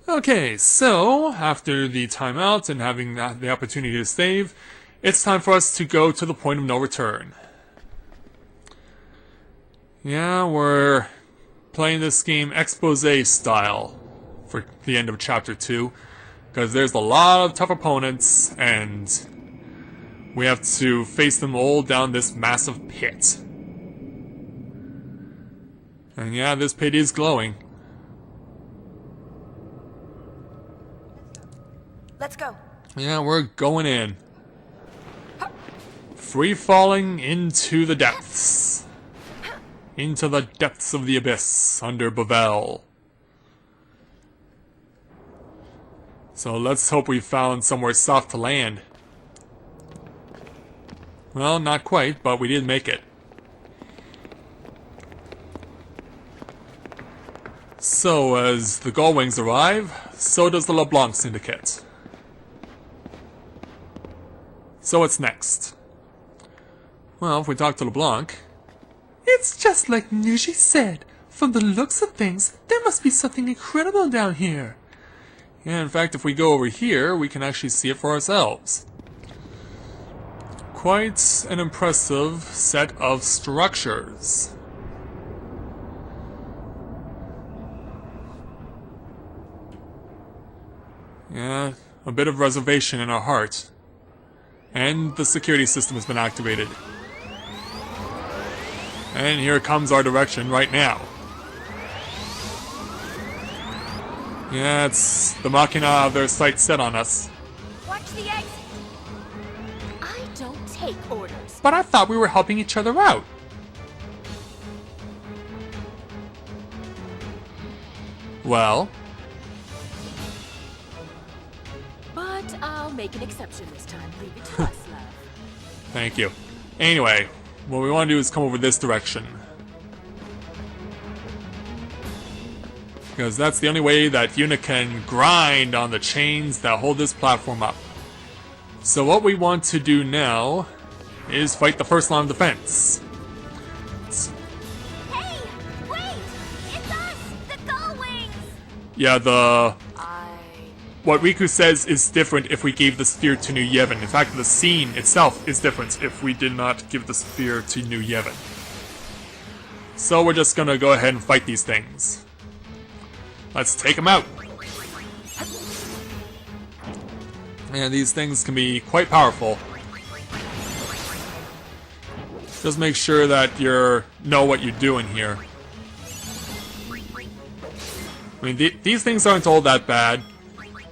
Okay, so after the timeout and having the opportunity to save, it's time for us to go to the point of no return. Yeah, we're playing this game expose style for the end of Chapter 2, because there's a lot of tough opponents, and we have to face them all down this massive pit. And yeah, this pit is glowing. Let's go. Yeah, we're going in. Free falling into the depths. Into the depths of the abyss under Bevelle. So let's hope we found somewhere soft to land. Well, not quite, but we did make it. So, as the Gullwings arrive, so does the LeBlanc Syndicate. So what's next? Well, if we talk to LeBlanc... It's just like Nushi said. From the looks of things, there must be something incredible down here. Yeah, in fact, if we go over here, we can actually see it for ourselves. Quite an impressive set of structures. Yeah, a bit of reservation in our heart. And the security system has been activated. And here comes our direction right now. Yeah, it's the Machina of their sights set on us. Watch the exit. I don't take orders. But I thought we were helping each other out. Well, But I'll make an exception this time. Leave it to us, love. thank you. Anyway, what we want to do is come over this direction. Because that's the only way that Yuna can grind on the chains that hold this platform up. So what we want to do now is fight the first line of defense. Hey! Wait! It's us! The Gullwings! Yeah, what Riku says is different if we gave the sphere to New Yevon. In fact, the scene itself is different if we did not give the sphere to New Yevon. So we're just gonna go ahead and fight these things. Let's take them out. And these things can be quite powerful. Just make sure that you know what you're doing here. I mean, these things aren't all that bad.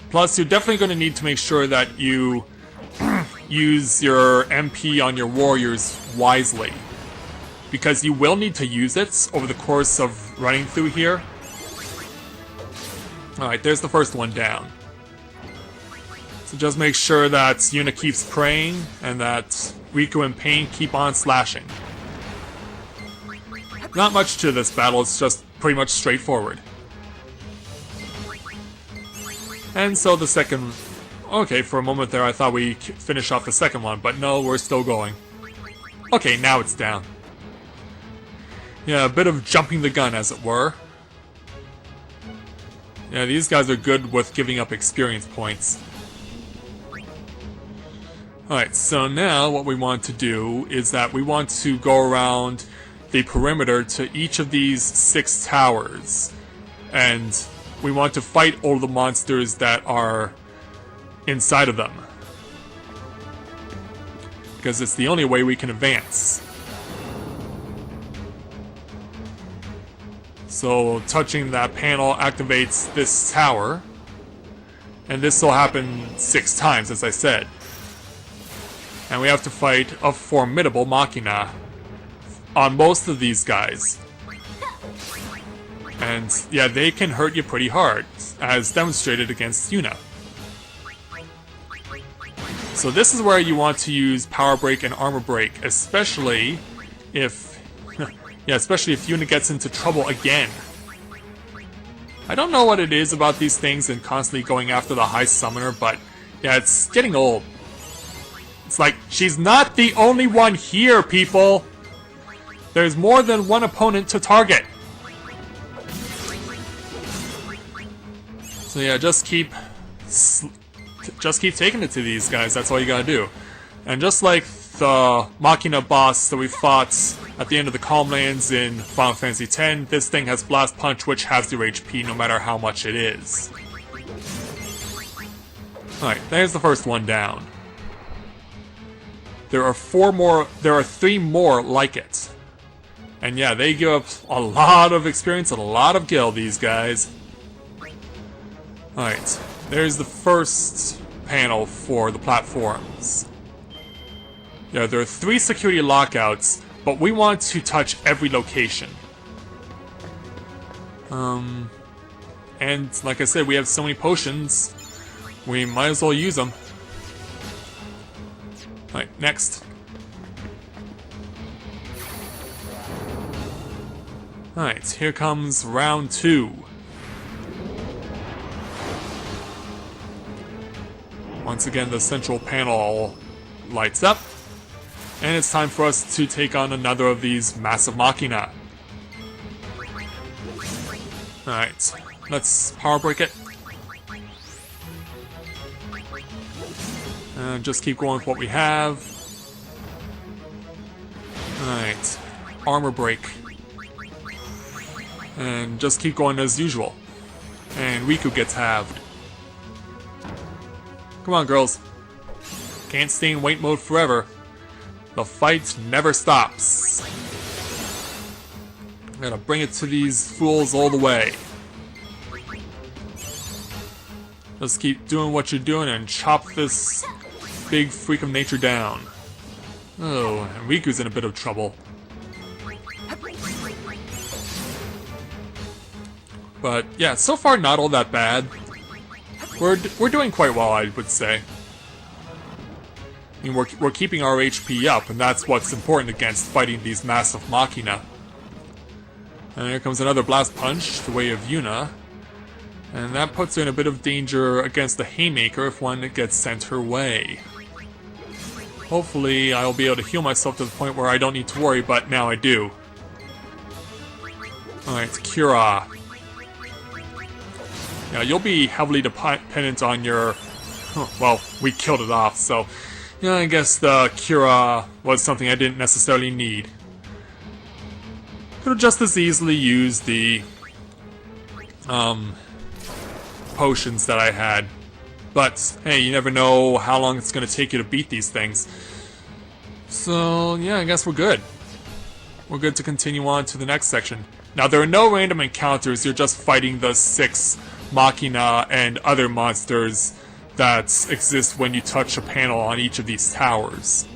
Plus, you're definitely going to need to make sure that you use your MP on your warriors wisely. Because you will need to use it over the course of running through here. Alright, there's the first one down. So just make sure that Yuna keeps praying, and that Riku and Pain keep on slashing. Not much to this battle, it's just pretty much straightforward. And so the second... Okay, for a moment there I thought we'd finish off the second one, but no, we're still going. Okay, now it's down. Yeah, a bit of jumping the gun, as it were. Yeah, these guys are good with giving up experience points. Alright, so now what we want to do is that we want to go around the perimeter to each of these 6 towers. And we want to fight all the monsters that are inside of them. Because it's the only way we can advance. So touching that panel activates this tower. And this will happen 6 times, as I said. And we have to fight a formidable Machina on most of these guys. And yeah, they can hurt you pretty hard, as demonstrated against Yuna. So this is where you want to use Power Break and Armor Break, especially if Yuna gets into trouble again. I don't know what it is about these things and constantly going after the High Summoner, but yeah, it's getting old. It's like, she's not the only one here, people! There's more than one opponent to target. So yeah, just keep taking it to these guys. That's all you gotta do. And just like the Machina boss that we fought at the end of the Calm Lands in Final Fantasy X, this thing has Blast Punch, which has your HP no matter how much it is. Alright, there's the first one down. There are 3 more like it. And yeah, they give up a lot of experience and a lot of gil, these guys. Alright, there's the first panel for the platforms. Yeah, there are 3 security lockouts, but we want to touch every location. And like I said, we have so many potions, we might as well use them. Alright, next. Alright, here comes round 2. Once again, the central panel lights up, and it's time for us to take on another of these massive machina. Alright, let's power break it. And just keep going with what we have. Alright, armor break. And just keep going as usual. And Riku gets halved. Come on, girls. Can't stay in wait mode forever. The fight never stops. I'm gonna bring it to these fools all the way. Just keep doing what you're doing and chop this big freak of nature down. Oh, and Riku's in a bit of trouble. But yeah, so far not all that bad. We're doing quite well, I would say. I mean, we're keeping our HP up, and that's what's important against fighting these massive machina. And here comes another blast punch, the way of Yuna. And that puts her in a bit of danger against the Haymaker if one gets sent her way. Hopefully I'll be able to heal myself to the point where I don't need to worry, but now I do. Alright, Kira. Yeah, you'll be heavily dependent on your... well, we killed it off, so... yeah, I guess the Kira was something I didn't necessarily need. Could have just as easily used the... potions that I had. But, hey, you never know how long it's going to take you to beat these things. So, yeah, I guess we're good. We're good to continue on to the next section. Now, there are no random encounters, you're just fighting the 6 Machina and other monsters that exist when you touch a panel on each of these towers.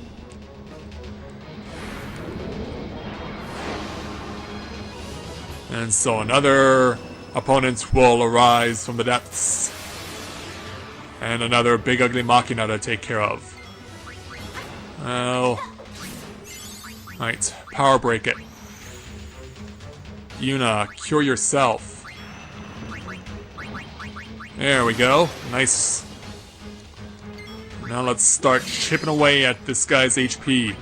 And so another opponent will arise from the depths. And another big ugly Machina to take care of. Well... alright, power break it. Yuna, cure yourself. There we go. Nice. Now let's start chipping away at this guy's HP.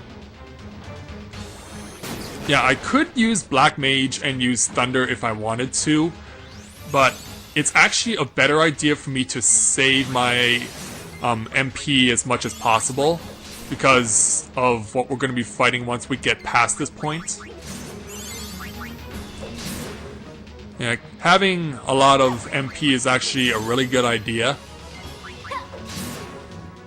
Yeah, I could use Black Mage and use Thunder if I wanted to, but it's actually a better idea for me to save my MP as much as possible because of what we're going to be fighting once we get past this point. Yeah, having a lot of MP is actually a really good idea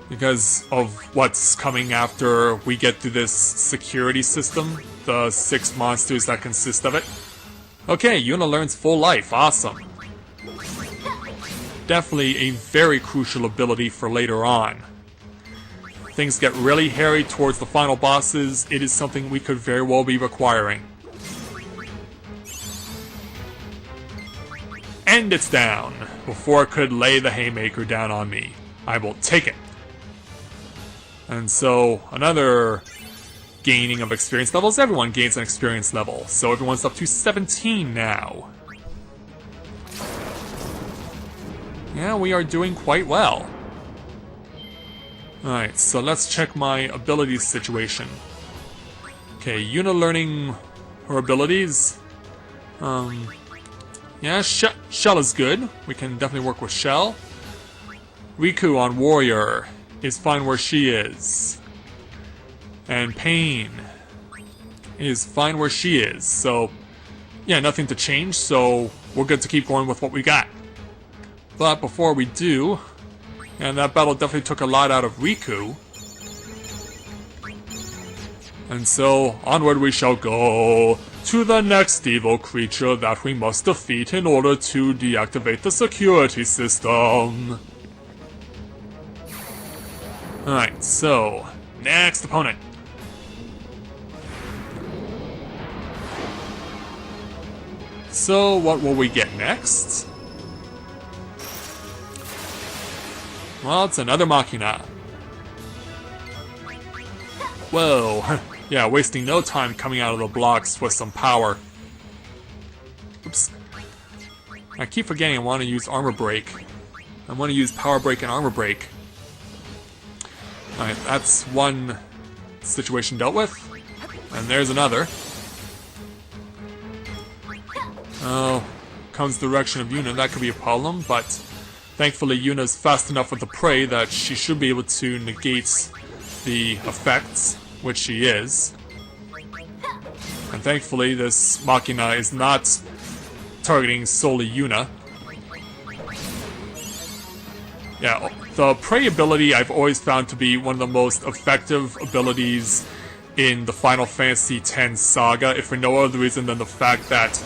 because of what's coming after we get through this security system, the 6 monsters that consist of it. Okay, Yuna learns full life, awesome. Definitely a very crucial ability for later on. Things get really hairy towards the final bosses, it is something we could very well be requiring. And it's down, before it could lay the Haymaker down on me. I will take it. And so, another gaining of experience levels. Everyone gains an experience level, so everyone's up to 17 now. Yeah, we are doing quite well. Alright, so let's check my abilities situation. Okay, Yuna learning her abilities. Yeah, Shell is good. We can definitely work with Shell. Riku on Warrior is fine where she is. And Pain is fine where she is. So, yeah, nothing to change, so we're good to keep going with what we got. But before we do, and that battle definitely took a lot out of Riku. And so, onward we shall go to the next evil creature that we must defeat in order to deactivate the security system. Alright, so, next opponent. So, what will we get next? Well, it's another Machina. Whoa, yeah, wasting no time coming out of the blocks with some power. Oops. I keep forgetting I want to use Armor Break. I want to use Power Break and Armor Break. Alright, that's one situation dealt with. And there's another. Oh, comes the direction of Yuna, that could be a problem, but thankfully Yuna's fast enough with the prey that she should be able to negate the effects, which she is. And thankfully this Machina is not targeting solely Yuna. Yeah, the prey ability I've always found to be one of the most effective abilities in the Final Fantasy X saga, if for no other reason than the fact that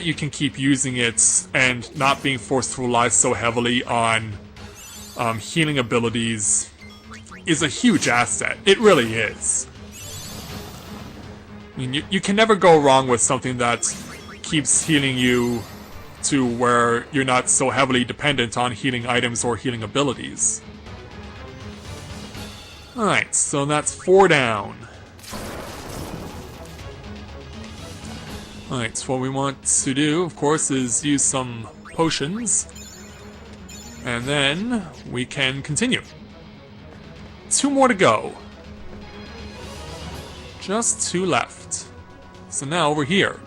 you can keep using it and not being forced to rely so heavily on healing abilities is a huge asset. It really is. I mean, you can never go wrong with something that keeps healing you to where you're not so heavily dependent on healing items or healing abilities. Alright, so that's 4 down. Alright, so what we want to do, of course, is use some potions. And then we can continue. 2 more to go. Just 2 left. So now we're here.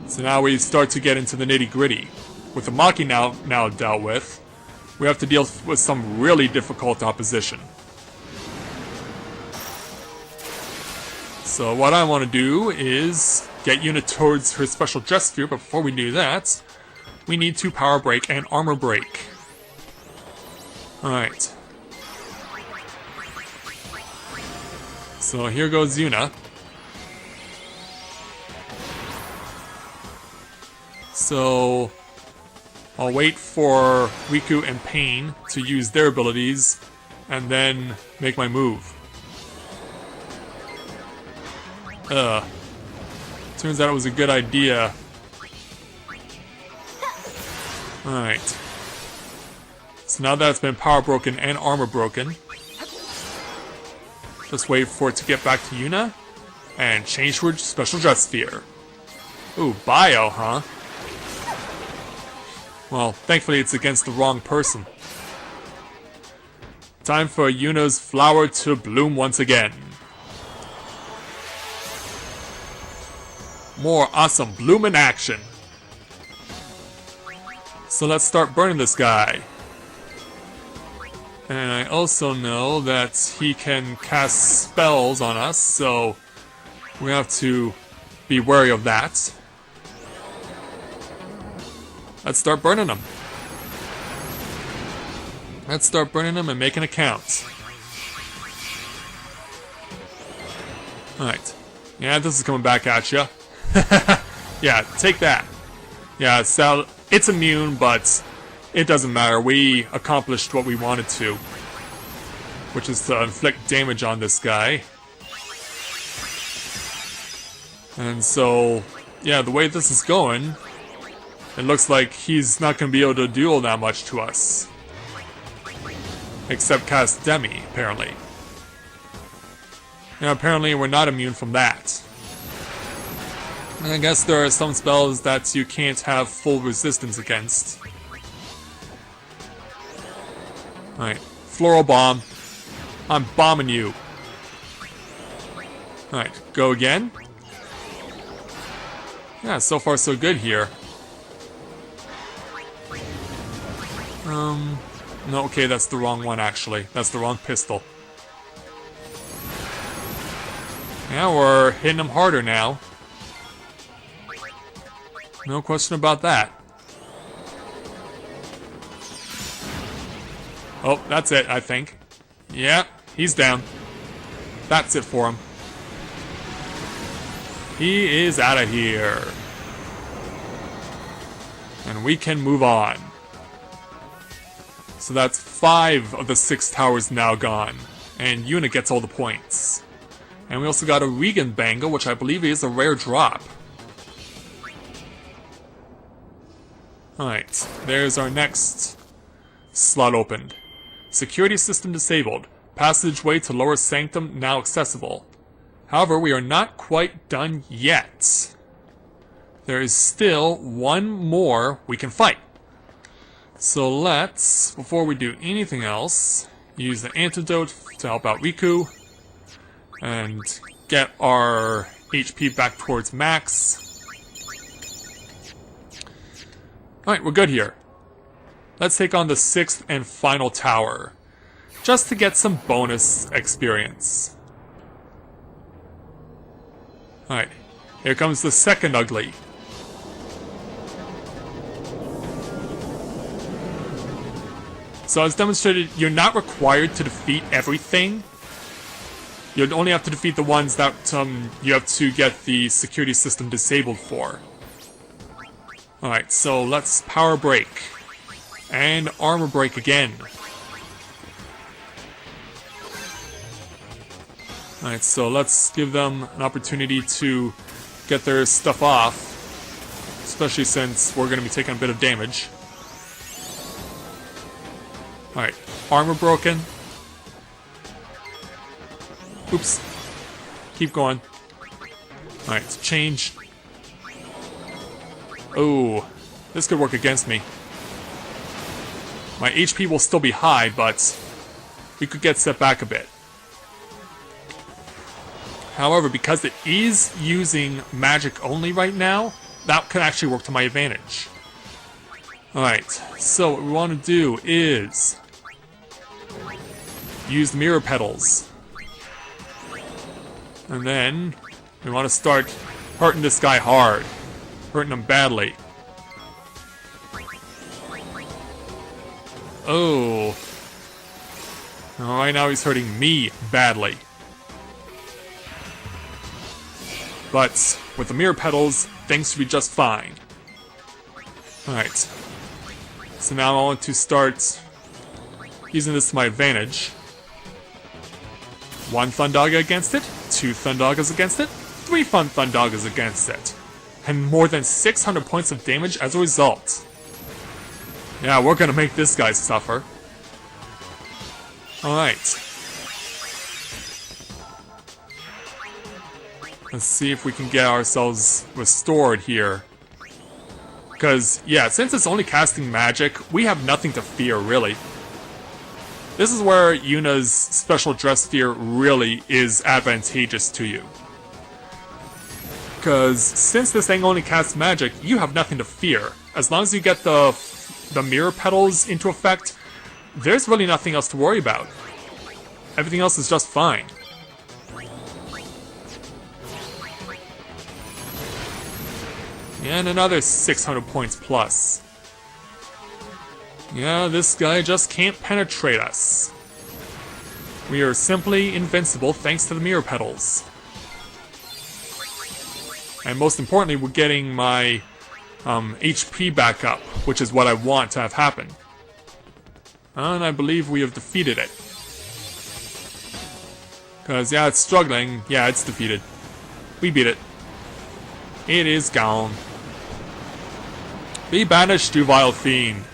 So now we start to get into the nitty-gritty. With the Maki now dealt with, we have to deal with some really difficult opposition. So what I want to do is get Yuna towards her special jet sphere, but before we do that, we need to Power Break and Armor Break. Alright. So here goes Yuna. So I'll wait for Riku and Pain to use their abilities, and then make my move. Turns out it was a good idea. Alright. So now that it's been power broken and armor broken, just wait for it to get back to Yuna, and change to her special jet sphere. Ooh, bio, huh? Well, thankfully it's against the wrong person. Time for Yuna's flower to bloom once again. More awesome bloomin' action. So let's start burning this guy. And I also know that he can cast spells on us, so we have to be wary of that. Let's start burning them. Let's start burning them and making a count. Alright. Yeah, this is coming back at ya. Yeah, take that. Yeah, so it's immune, but it doesn't matter. We accomplished what we wanted to, which is to inflict damage on this guy. And so, yeah, the way this is going, it looks like he's not going to be able to do all that much to us. Except cast Demi, apparently. And apparently we're not immune from that. And I guess there are some spells that you can't have full resistance against. Alright, Floral Bomb. I'm bombing you. Alright, go again. Yeah, so far so good here. No, okay, that's the wrong one actually. That's the wrong pistol. Yeah, we're hitting him harder now. No question about that. Oh, that's it, I think. Yeah, he's down. That's it for him. He is out of here. And we can move on. So that's 5 of the 6 towers now gone. And Yuna gets all the points. And we also got a Regan Bangle, which I believe is a rare drop. Alright, there's our next slot opened. Security system disabled. Passageway to lower sanctum now accessible. However, we are not quite done yet. There is still one more we can fight. So let's, before we do anything else, use the antidote to help out Riku. And get our HP back towards max. Alright, we're good here. Let's take on the 6th and final tower. Just to get some bonus experience. Alright, here comes the second ugly. So as demonstrated, you're not required to defeat everything. You only have to defeat the ones that you have to get the security system disabled for. Alright, so let's power break. And armor break again. Alright, so let's give them an opportunity to get their stuff off. Especially since we're going to be taking a bit of damage. Alright, armor broken. Oops. Keep going. Alright, change. Oh, this could work against me. My HP will still be high, but we could get set back a bit. However, because it is using magic only right now, that could actually work to my advantage. Alright, so what we want to do is use the mirror petals. And then we want to start hurting this guy hard. Hurting him badly. Oh. Right now he's hurting me badly. But with the mirror petals, things should be just fine. Alright. So now I want to start using this to my advantage. 1 Thundaga against it, 2 Thundagas against it, 3 Fun Thundagas against it. And more than 600 points of damage as a result. Yeah, we're gonna make this guy suffer. Alright. Let's see if we can get ourselves restored here. Because, yeah, since it's only casting magic, we have nothing to fear, really. This is where Yuna's special dress sphere really is advantageous to you. Because since this thing only casts magic, you have nothing to fear. As long as you get the mirror petals into effect, there's really nothing else to worry about. Everything else is just fine. And another 600 points plus. Yeah, this guy just can't penetrate us. We are simply invincible thanks to the mirror petals. And most importantly, we're getting my HP back up, which is what I want to have happen. And I believe we have defeated it. Because, yeah, it's struggling. Yeah, it's defeated. We beat it. It is gone. Be banished, you vile fiend.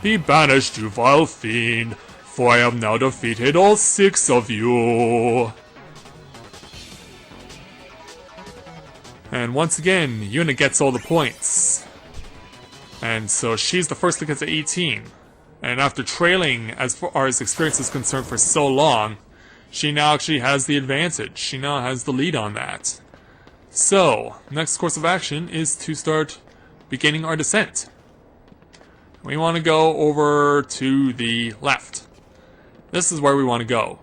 Be banished, you vile fiend, for I have now defeated all 6 of you. And once again, Yuna gets all the points. And so she's the first to get to 18. And after trailing, as far as experience is concerned, for so long, she now actually has the advantage. She now has the lead on that. So, next course of action is to start beginning our descent. We want to go over to the left. This is where we want to go.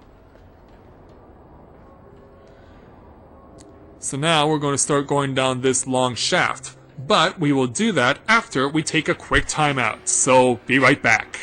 So now we're going to start going down this long shaft. But we will do that after we take a quick timeout. So, be right back.